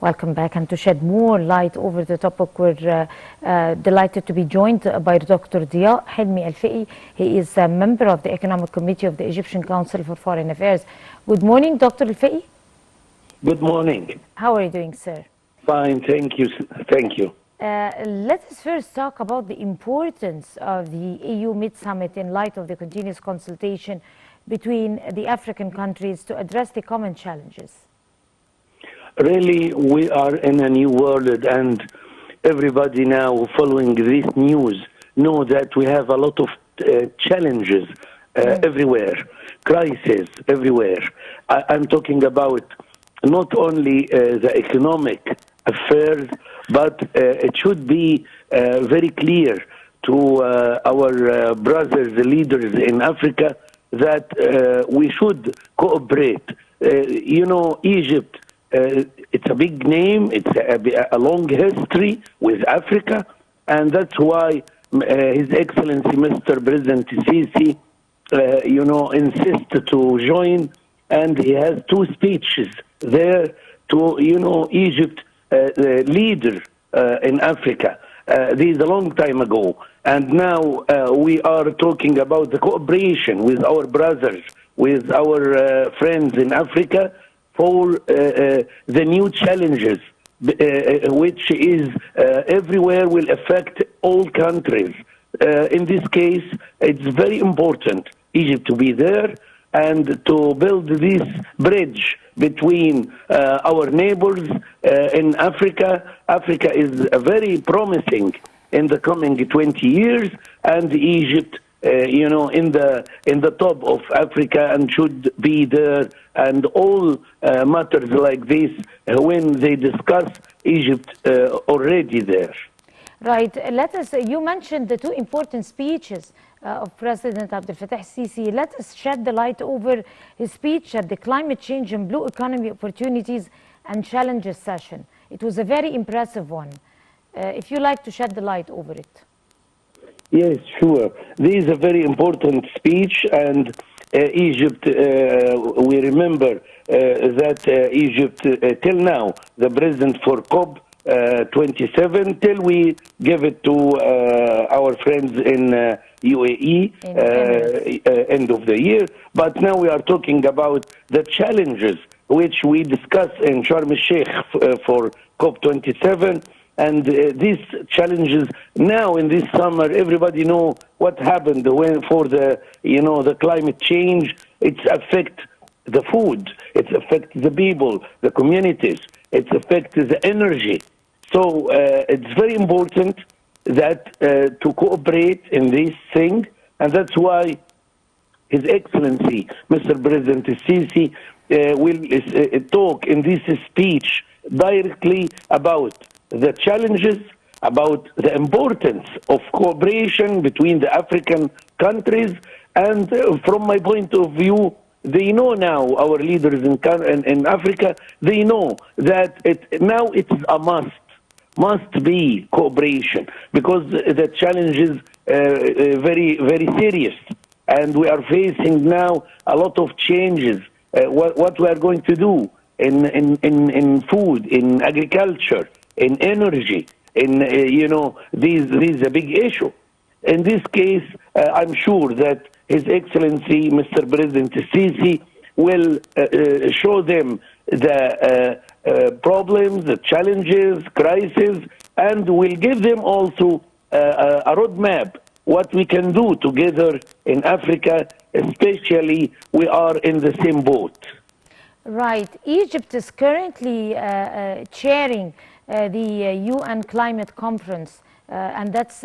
Welcome back. And to shed more light over the topic, we're delighted to be joined by Dr. Diaa Al-Feki. He is a member of the Economic Committee of the Egyptian Council for Foreign Affairs. Good morning, Dr. Al-Feki. Good morning. How are you doing, sir? Fine, thank you. Thank you. Let us first talk about the importance of the EU Mid-Summit in light of the continuous consultation between the African countries to address the common challenges. Really, we are in a new world, and everybody now following this news know that we have a lot of challenges everywhere, crises everywhere. I'm talking about not only the economic affairs, but it should be very clear to our brothers, leaders in Africa, that we should cooperate. Egypt, it's a big name, it's a long history with Africa, and that's why His Excellency Mr. President Sisi, insists to join, and he has two speeches there to, Egypt leader in Africa. This is a long time ago, and now we are talking about the cooperation with our brothers, with our friends in Africa, for the new challenges, which is everywhere will affect all countries. In this case, it's very important Egypt to be there and to build this bridge between our neighbors in Africa. Africa is very promising in the coming 20 years, and Egypt in the top of Africa, and should be there, and all matters like this, when they discuss Egypt already there. Right. You mentioned the two important speeches of President Abdel Fattah Sisi. Let us shed the light over his speech at the Climate Change and Blue Economy Opportunities and Challenges session. It was a very impressive one. If you like to shed the light over it. Yes, sure. This is a very important speech, and Egypt, we remember that Egypt, till now, the president for COP 27, till we give it to our friends in UAE, end of the year. But now we are talking about the challenges which we discussed in Sharm el-Sheikh for COP 27. And these challenges now in this summer, everybody know what happened for the climate change. It affects the food, it affects the people, the communities, it affects the energy. So it's very important that to cooperate in this thing, and that's why His Excellency Mr. President Sisi will talk in this speech directly about the challenges, about the importance of cooperation between the African countries, and from my point of view, they know now, our leaders in Africa, they know that now it's a must be cooperation, because the challenge is very, very serious, and we are facing now a lot of changes. What we are going to do in food, in agriculture, in energy, this is a big issue. In this case, I'm sure that His Excellency Mr. President Sisi will show them the problems, the challenges, crises, and will give them also a roadmap, what we can do together in Africa, especially we are in the same boat. Right. Egypt is currently chairing the UN Climate Conference, and that's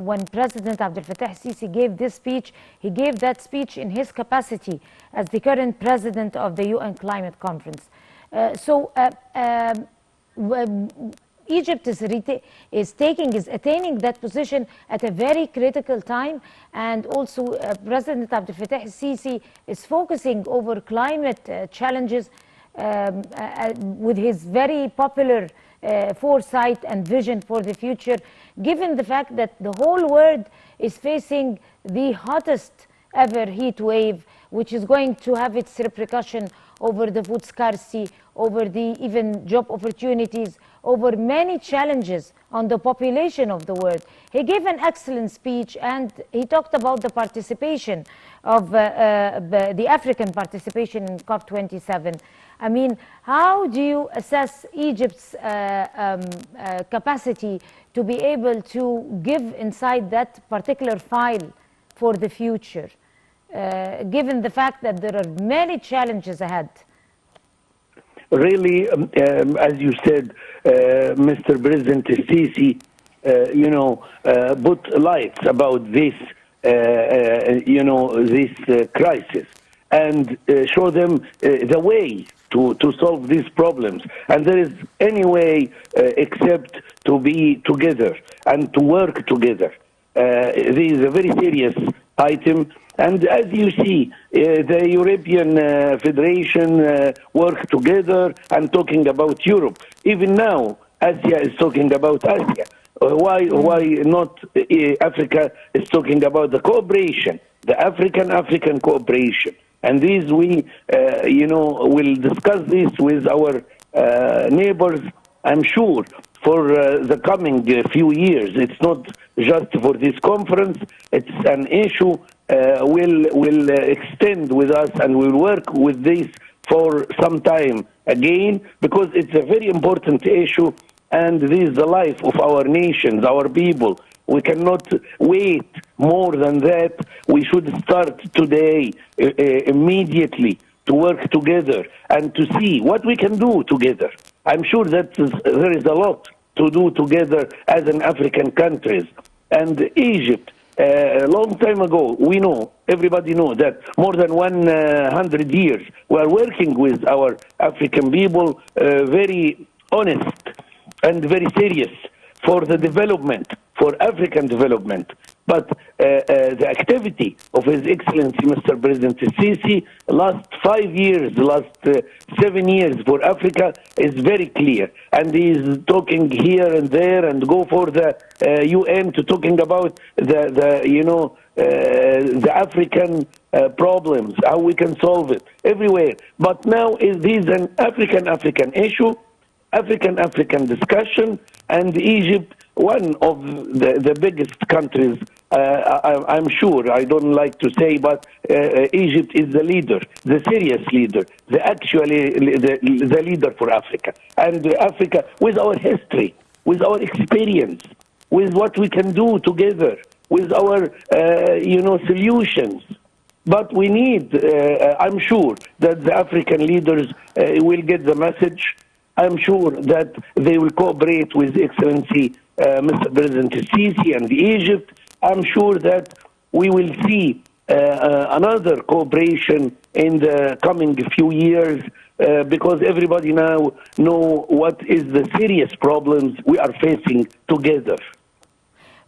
when President Abdel Fattah Sisi gave this speech. He gave that speech in his capacity as the current president of the UN Climate Conference. Egypt is attaining that position at a very critical time, and also President Abdel Fattah Sisi is focusing over climate challenges with his very popular foresight and vision for the future, given the fact that the whole world is facing the hottest ever heat wave, which is going to have its repercussion over the food scarcity, over the even job opportunities, over many challenges on the population of the world. He gave an excellent speech, and he talked about the participation of the African participation in COP27. I mean, how do you assess Egypt's capacity to be able to give inside that particular file for the future, given the fact that there are many challenges ahead? Really, as you said, Mr. President Sisi, put lights about this, this crisis, and show them the way to solve these problems. And there is any way except to be together and to work together. This is a very serious item. And as you see, the European Federation work together and talking about Europe. Even now, Asia is talking about Asia. Why not Africa is talking about the cooperation, the African cooperation. And these we, will discuss this with our neighbors, I'm sure, for the coming few years. It's not just for this conference. It's an issue will extend with us, and we'll work with this for some time again, because it's a very important issue, and this is the life of our nations, our people. We cannot wait more than that. We should start today, immediately, to work together and to see what we can do together. I'm sure that there is a lot to do together as an African countries. And Egypt, a long time ago, everybody knows that more than 100 years, we are working with our African people, very honest and very serious for the development, for African development. But the activity of His Excellency, Mr. President Sisi, last 5 years, last 7 years for Africa is very clear. And he is talking here and there and go for the UN to talking about the African problems, how we can solve it everywhere. But now this an African issue, African discussion, and Egypt, one of the biggest countries, I'm sure, I don't like to say, but Egypt is the leader, the serious leader, the leader for Africa. And Africa, with our history, with our experience, with what we can do together, with our, solutions. But we need, I'm sure that the African leaders will get the message. I'm sure that they will cooperate with Excellency Mr. President Sisi and Egypt. I'm sure that we will see another cooperation in the coming few years because everybody now know what is the serious problems we are facing together.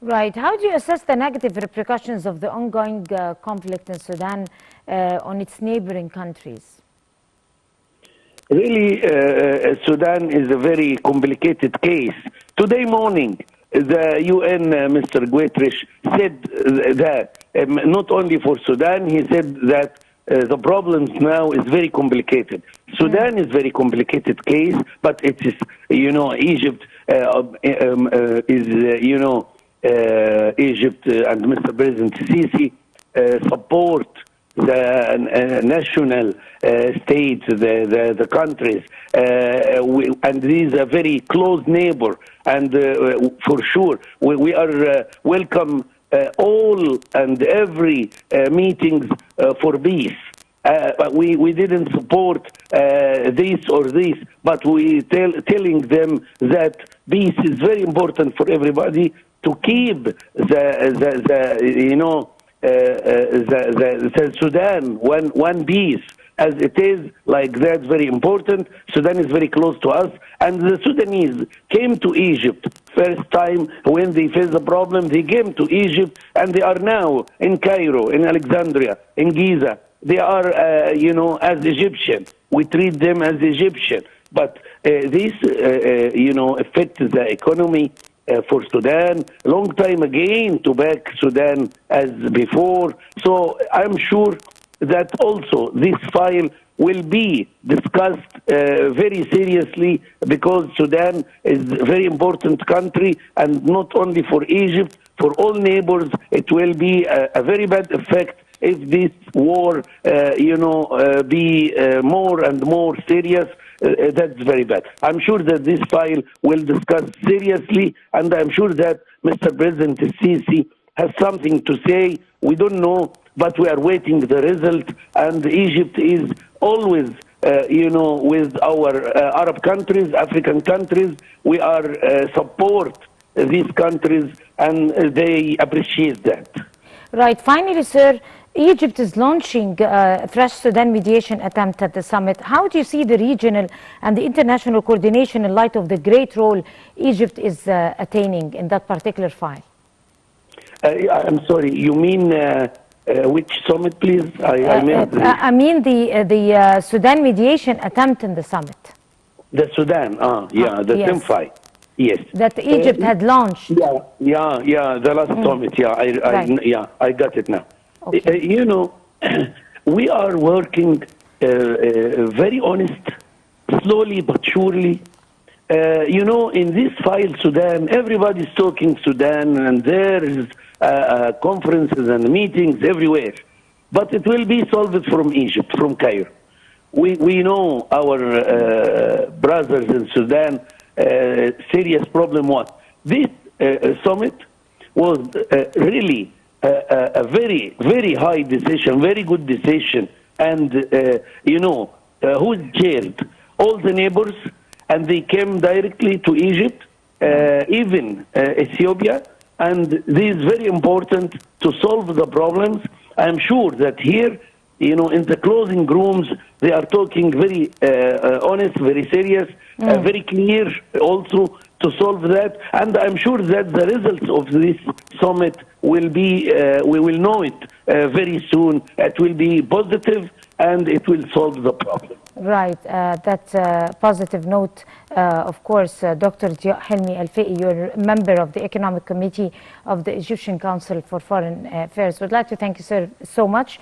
Right. How do you assess the negative repercussions of the ongoing conflict in Sudan on its neighboring countries? Really, Sudan is a very complicated case. Today morning, the UN, Mr. Guterres, said that not only for Sudan, he said that the problems now is very complicated. Sudan is very complicated case, but it is, Egypt is, Egypt and Mr. President Sisi support the national states, the countries, and these are very close neighbor, and for sure we are welcome all and every meetings for peace. But we didn't support this or this, but we telling them that peace is very important for everybody to keep the Sudan one piece as it is, like that, very important. Sudan is very close to us, and the Sudanese came to Egypt first time when they faced the problem. They came to Egypt, and they are now in Cairo, in Alexandria, in Giza. They are, as Egyptian. We treat them as Egyptian, but this, affects the economy. For Sudan, a long time again to back Sudan as before. So I'm sure that also this file will be discussed very seriously, because Sudan is a very important country, and not only for Egypt, for all neighbors. It will be a very bad effect if this war, be more and more serious. That's very bad. I'm sure that this file will discuss seriously, and I'm sure that Mr. President Sisi has something to say. We don't know, but we are waiting the result. And Egypt is always, with our Arab countries, African countries, we are support these countries, and they appreciate that. Right. Finally, sir, Egypt is launching a fresh Sudan mediation attempt at the summit. How do you see the regional and the international coordination in light of the great role Egypt is attaining in that particular file? I'm sorry, you mean which summit, please? I mean the Sudan mediation attempt in the summit. The Sudan, the yes. SIMFI, yes. That Egypt had launched. Yeah, the last summit, I got it now. Okay. We are working very honest, slowly but surely. In this file, Sudan, everybody's talking Sudan, and there is conferences and meetings everywhere. But it will be solved from Egypt, from Cairo. We know our brothers in Sudan, serious problem was. This summit was really a very, very high decision, very good decision. And, who chaired? All the neighbors, and they came directly to Egypt, even Ethiopia. And this is very important to solve the problems. I'm sure that here, in the closing rooms, they are talking very honest, very serious, very clear also to solve that. And I'm sure that the results of this summit will be, we will know it very soon. It will be positive, and it will solve the problem. Right. That's a positive note. Of course, Dr. Diaa Feki, you're a member of the Economic Committee of the Egyptian Council for Foreign Affairs. We'd like to thank you, sir, so much.